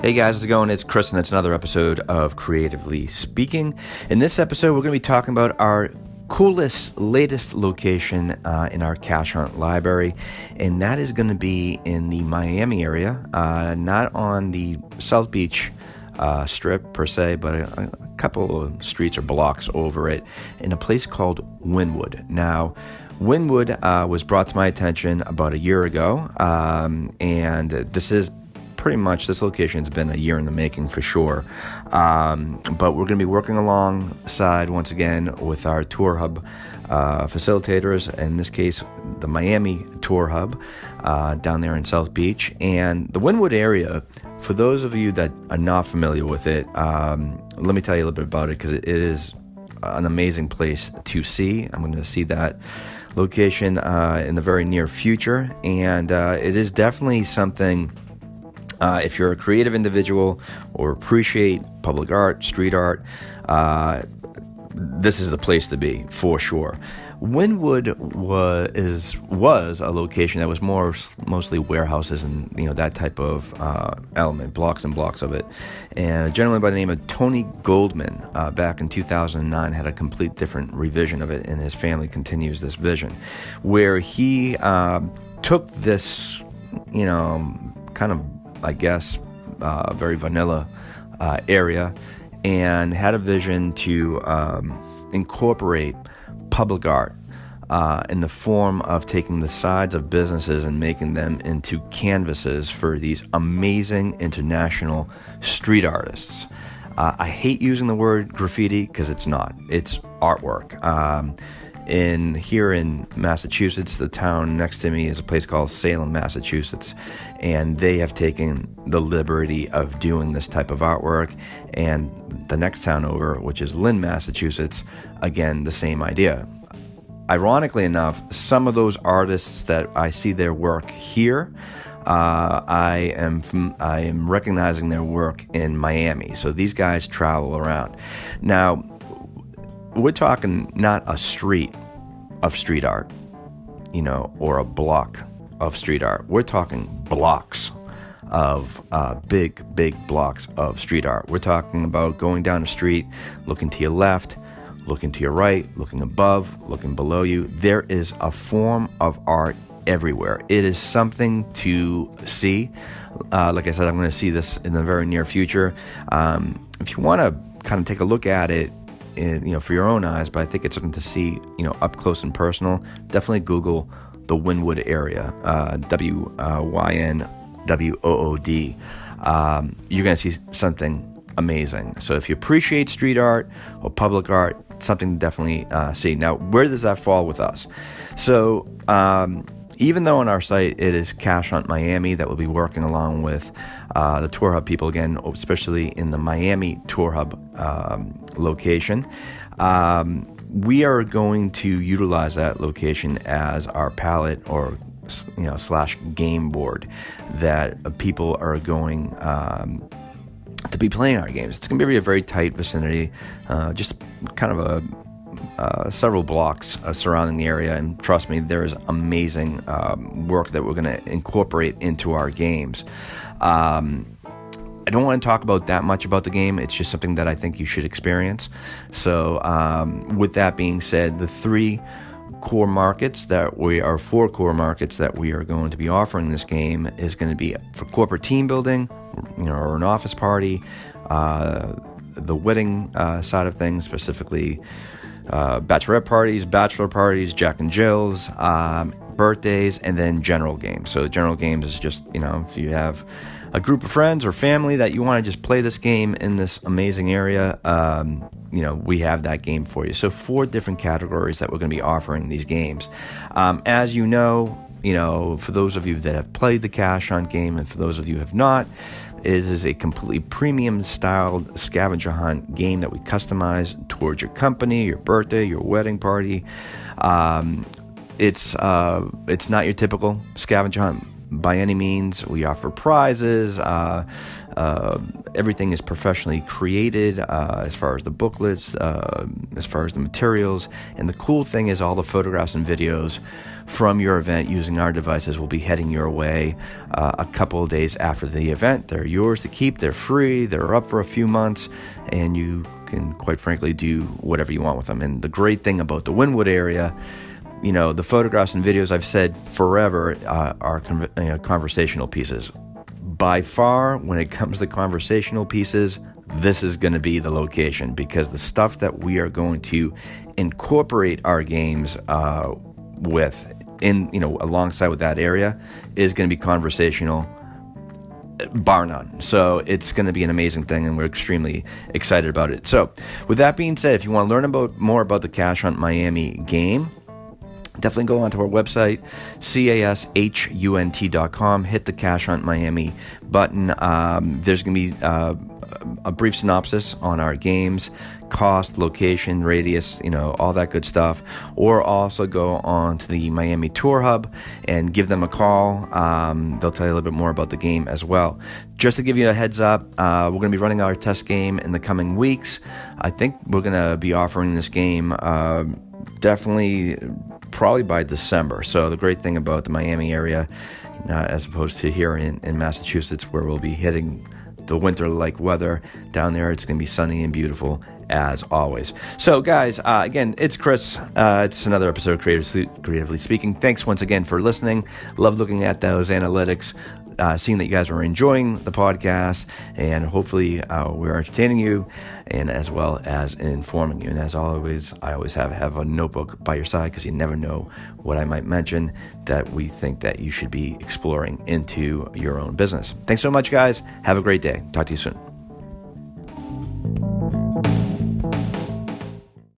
Hey guys, how's it going? It's Chris, and it's another episode of Creatively Speaking. In this episode, we're going to be talking about our coolest, latest location in our cash hunt library, and that is going to be in the Miami area, not on the South Beach strip per se, but a couple of streets or blocks over it, in a place called Wynwood. Now, Wynwood was brought to my attention about a year ago, and this location's been a year in the making for sure. But we're going to be working alongside, once again, with our Tour Hub facilitators, in this case, the Miami Tour Hub down there in South Beach. And the Wynwood area, for those of you that are not familiar with it, let me tell you a little bit about it, because it is an amazing place to see. I'm going to see that location in the very near future. And it is definitely something... if you're a creative individual or appreciate public art, street art, this is the place to be for sure. Wynwood was a location that was mostly warehouses and that type of element, blocks and blocks of it. And a gentleman by the name of Tony Goldman, back in 2009, had a complete different revision of it, and his family continues this vision, where he took this, kind of, I guess, very vanilla area, and had a vision to incorporate public art in the form of taking the sides of businesses and making them into canvases for these amazing international street artists. I hate using the word graffiti because it's not. It's artwork. Here in Massachusetts, the town next to me is a place called Salem, Massachusetts, and they have taken the liberty of doing this type of artwork. And the next town over, which is Lynn, Massachusetts, again, the same idea. Ironically enough, some of those artists that I see their work here, I am recognizing their work in Miami. So these guys travel around. Now, we're talking not a street of street art, or a block of street art. We're talking blocks of big blocks of street art. We're talking about going down the street, looking to your left, looking to your right, looking above, looking below you. There is a form of art everywhere. It is something to see. Like I said, I'm going to see this in the very near future. If you want to kind of take a look at it, for your own eyes, but I think it's something to see, up close and personal. Definitely Google the Wynwood area, Wynwood. You're going to see something amazing. So if you appreciate street art or public art, something to definitely see. Now, where does that fall with us? So, even though on our site it is Cash Hunt Miami that will be working along with the Tour Hub people, again, especially in the Miami Tour Hub location, we are going to utilize that location as our palette or slash game board that people are going to be playing our games. It's going to be a very tight vicinity, just kind of several blocks surrounding the area, and trust me, there is amazing work that we're going to incorporate into our games. I don't want to talk about that much about the game. It's just something that I think you should experience. So with that being said, the four core markets that we are going to be offering this game is going to be for corporate team building, or an office party, the wedding side of things, specifically bachelorette parties, bachelor parties, Jack and Jill's, birthdays, and then general games. So general games is just, if you have a group of friends or family that you want to just play this game in this amazing area, we have that game for you. So 4 different categories that we're going to be offering these games. As you know, for those of you that have played the Cash Hunt game, and for those of you who have not, it is a completely premium-styled scavenger hunt game that we customize towards your company, your birthday, your wedding party. It's not your typical scavenger hunt. by any means. We offer prizes. Everything is professionally created as far as the booklets, as far as the materials. And the cool thing is all the photographs and videos from your event using our devices will be heading your way a couple of days after the event. They're yours to keep. They're free. They're up for a few months, and you can quite frankly do whatever you want with them. And the great thing about the Wynwood area, the photographs and videos, I've said forever, are conversational pieces. By far, when it comes to conversational pieces, this is going to be the location, because the stuff that we are going to incorporate our games alongside with that area is going to be conversational, bar none. So it's going to be an amazing thing, and we're extremely excited about it. So with that being said, if you want to learn more about the Cash Hunt Miami game, definitely go onto our website, cashunt.com, hit the Cash Hunt Miami button. There's going to be a brief synopsis on our games, cost, location, radius, all that good stuff. Or also go on to the Miami Tour Hub and give them a call. They'll tell you a little bit more about the game as well. Just to give you a heads up, we're going to be running our test game in the coming weeks. I think we're going to be offering this game definitely probably by December. So the great thing about the Miami area, as opposed to here in Massachusetts, where we'll be hitting the winter-like weather, down there it's going to be sunny and beautiful as always. So guys, again, it's Chris. It's another episode of Creatively Speaking. Thanks once again for listening. Love looking at those analytics, seeing that you guys are enjoying the podcast, and hopefully we're entertaining you, and as well as informing you. And as always, I always have a notebook by your side, because you never know what I might mention that we think that you should be exploring into your own business. Thanks so much, guys. Have a great day. Talk to you soon.